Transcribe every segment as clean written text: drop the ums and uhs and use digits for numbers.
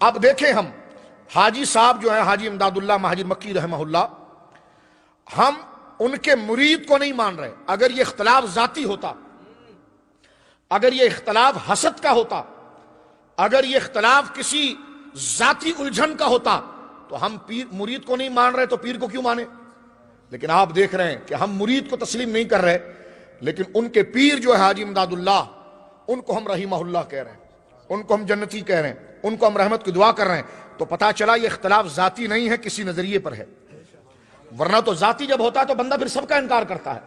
اب دیکھیں ہم حاجی صاحب جو ہیں حاجی امداد اللہ مہاجر مکی رحمہ اللہ، ہم ان کے مرید کو نہیں مان رہے۔ اگر یہ اختلاف ذاتی ہوتا، اگر یہ اختلاف حسد کا ہوتا، اگر یہ اختلاف کسی ذاتی الجھن کا ہوتا تو ہم مرید کو نہیں مان رہے تو پیر کو کیوں مانے؟ لیکن آپ دیکھ رہے ہیں کہ ہم مرید کو تسلیم نہیں کر رہے، لیکن ان کے پیر جو ہے حاجی امداد اللہ، ان کو ہم رحمہ اللہ کہہ رہے ہیں، ان کو ہم جنتی کہہ رہے ہیں، ان کو ہم رحمت کی دعا کر رہے ہیں۔ تو پتا چلا یہ اختلاف ذاتی نہیں ہے، کسی نظریے پر ہے، ورنہ تو ذاتی جب ہوتا ہے تو بندہ پھر سب کا انکار کرتا ہے۔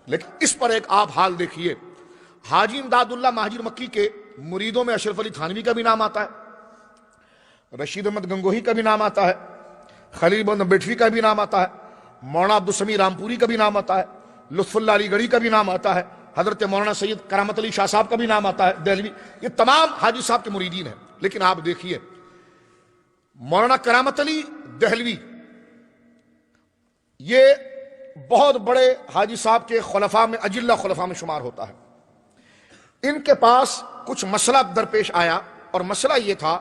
لیکن اس پر ایک آپ حال دیکھیے، حاجی امداد اللہ مہاجر مکی کے مریدوں میں اشرف علی تھانوی کا بھی نام آتا ہے، رشید احمد گنگوہی کا بھی نام آتا ہے، خلیل بند بیٹھوی کا بھی نام آتا ہے، مولانا عبدالسمیع رامپوری کا بھی نام آتا ہے، لطف اللہ علی گڑھی کا بھی نام آتا ہے، حضرت مولانا سید کرامت علی شاہ صاحب کا بھی نام آتا ہے دہلوی۔ یہ تمام حاجی صاحب کے مریدین ہیں۔ لیکن آپ دیکھیے مولانا کرامت علی دہلوی یہ بہت بڑے حاجی صاحب کے خلفاء میں اجلہ خلفاء میں شمار ہوتا ہے۔ ان کے پاس کچھ مسئلہ درپیش آیا، اور مسئلہ یہ تھا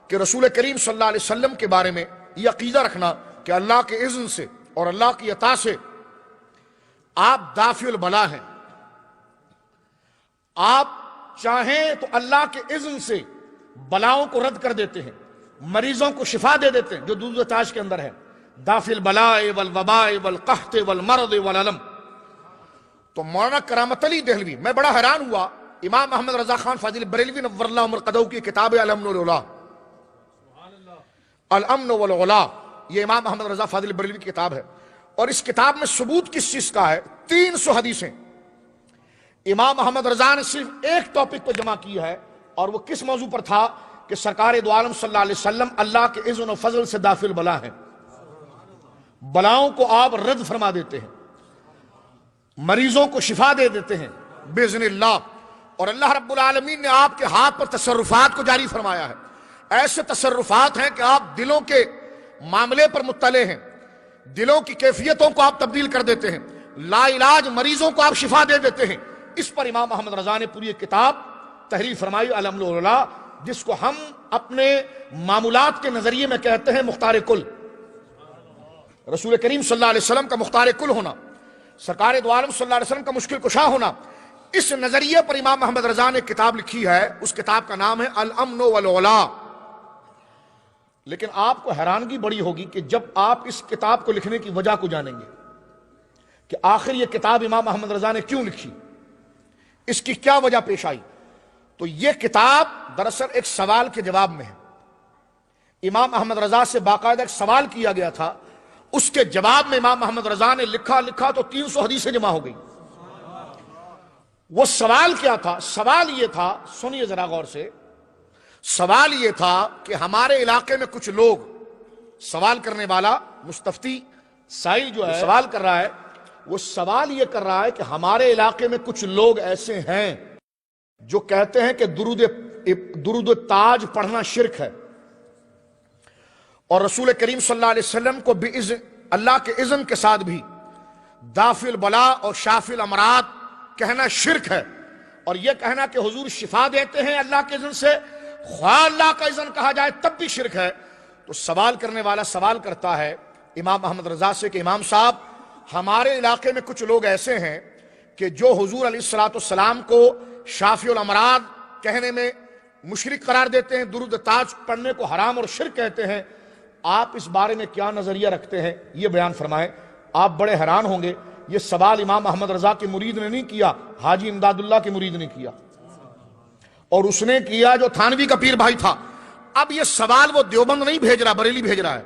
کہ رسول کریم صلی اللہ علیہ وسلم کے بارے میں یہ عقیدہ رکھنا کہ اللہ کے اذن سے اور اللہ کی عطا سے آپ دافع البلا ہیں، آپ چاہیں تو اللہ کے اذن سے بلاؤں کو رد کر دیتے ہیں، مریضوں کو شفا دے دیتے ہیں جو درود تاج کے اندر ہے، دافع البلاء والوباء والقحط والمرض والعلم۔ تو مولانا کرامت علی دہلوی، میں بڑا حیران ہوا، امام محمد رضا خان فاضل بریلوی نور اللہ مرقدہ کی کتاب ہے الامن والعلا، الامن والعلا، یہ امام محمد رضا فاضل بریلوی کی کتاب ہے، اور اس کتاب میں ثبوت کس چیز کا ہے؟ 300 حدیثیں امام محمد رضا نے صرف ایک ٹاپک پہ جمع کی ہے، اور وہ کس موضوع پر تھا؟ کہ سرکار دو عالم صلی اللہ علیہ وسلم اللہ کے اذن و فضل سے دافع البلا ہیں، بلاؤں کو آپ رد فرما دیتے ہیں، مریضوں کو شفا دے دیتے ہیں باذن اللہ، اور اللہ رب العالمین نے آپ کے ہاتھ پر تصرفات کو جاری فرمایا ہے۔ ایسے تصرفات ہیں کہ آپ دلوں کے معاملے پر مطلع ہیں، دلوں کی کیفیتوں کو آپ تبدیل کر دیتے ہیں، لا علاج مریضوں کو آپ شفا دے دیتے ہیں۔ اس پر امام محمد رضا نے پوری کتاب تحریر فرمائی الامن والعلا، جس کو ہم اپنے معمولات کے نظریے میں کہتے ہیں مختار کل، رسول کریم صلی اللہ علیہ وسلم کا مختار کل ہونا، سرکار دو عالم صلی اللہ علیہ وسلم کا مشکل کشا ہونا۔ اس نظریے پر امام محمد رضا نے کتاب لکھی ہے، اس کتاب کا نام ہے الامن والعلا۔ لیکن آپ کو حیرانگی بڑی ہوگی کہ جب آپ اس کتاب کو لکھنے کی وجہ کو جانیں گے کہ آخر یہ کتاب امام محمد رضا نے کیوں لکھی، اس کی کیا وجہ پیش آئی، تو یہ کتاب دراصل ایک سوال کے جواب میں ہے۔ امام محمد رضا سے باقاعدہ ایک سوال کیا گیا تھا، اس کے جواب میں امام محمد رضا نے لکھا تو 300 حدیثیں جمع ہو گئی۔ وہ سوال کیا تھا؟ سوال یہ تھا، سنیے ذرا غور سے، سوال یہ تھا کہ ہمارے علاقے میں کچھ لوگ، سوال کرنے والا مستفتی سائل جو ہے سوال کر رہا ہے، وہ سوال یہ کر رہا ہے کہ ہمارے علاقے میں کچھ لوگ ایسے ہیں جو کہتے ہیں کہ درود تاج پڑھنا شرک ہے، اور رسول کریم صلی اللہ علیہ وسلم کو اللہ کے اذن کے ساتھ بھی دافع البلا اور شافی الامراض کہنا شرک ہے، اور یہ کہنا کہ حضور شفا دیتے ہیں اللہ کے اذن سے، خواہ اللہ کا اذن کہا جائے تب بھی شرک ہے۔ تو سوال کرنے والا سوال کرتا ہے امام محمد رضا سے کہ امام صاحب، ہمارے علاقے میں کچھ لوگ ایسے ہیں کہ جو حضور علیہ السلام کو شافی الامراض کہنے میں مشرک قرار دیتے ہیں، درود تاج پڑھنے کو حرام اور شرک کہتے ہیں، آپ اس بارے میں کیا نظریہ رکھتے ہیں، یہ بیان فرمائیں۔ آپ بڑے حیران ہوں گے، یہ سوال امام محمد رضا کے مرید نے نہیں کیا، حاجی امداد اللہ کے مرید نے کیا، اور اس نے کیا جو تھانوی کا پیر بھائی تھا۔ اب یہ سوال وہ دیوبند نہیں بھیج رہا، بریلی بھیج رہا ہے،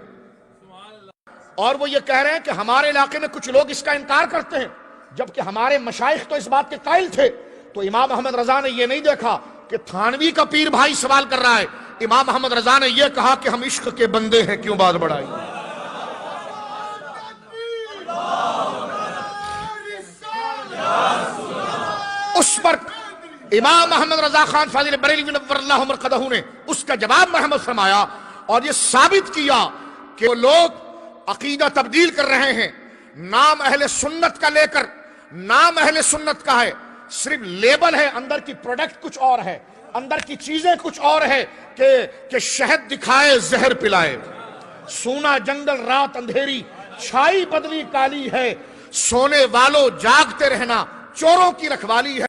اور وہ یہ کہہ رہے ہیں کہ ہمارے علاقے میں کچھ لوگ اس کا انکار کرتے ہیں، جبکہ ہمارے مشائخ تو اس بات کے قائل تھے۔ تو امام محمد رضا نے یہ نہیں دیکھا کہ تھانوی کا پیر بھائی سوال کر رہا ہے، امام محمد رضا نے یہ کہا کہ ہم عشق کے بندے ہیں، کیوں بات بڑھائی۔ اس پر امام محمد رضا خان فاضل بریلوی نور اللہ مرقدہ نے اس کا جواب مرحمت فرمایا، اور یہ ثابت کیا کہ وہ لوگ عقیدہ تبدیل کر رہے ہیں، نام اہل سنت کا لے کر، نام اہل سنت کا ہے، صرف لیبل ہے، اندر کی پروڈکٹ کچھ اور ہے۔ اندر کی چیزیں کچھ اور ہے کہ شہد دکھائے زہر پلائے. سونا جنگل رات اندھیری چھائی بدلی کالی ہے. سونے والوں جاگتے رہنا چوروں کی رکھوالی ہے.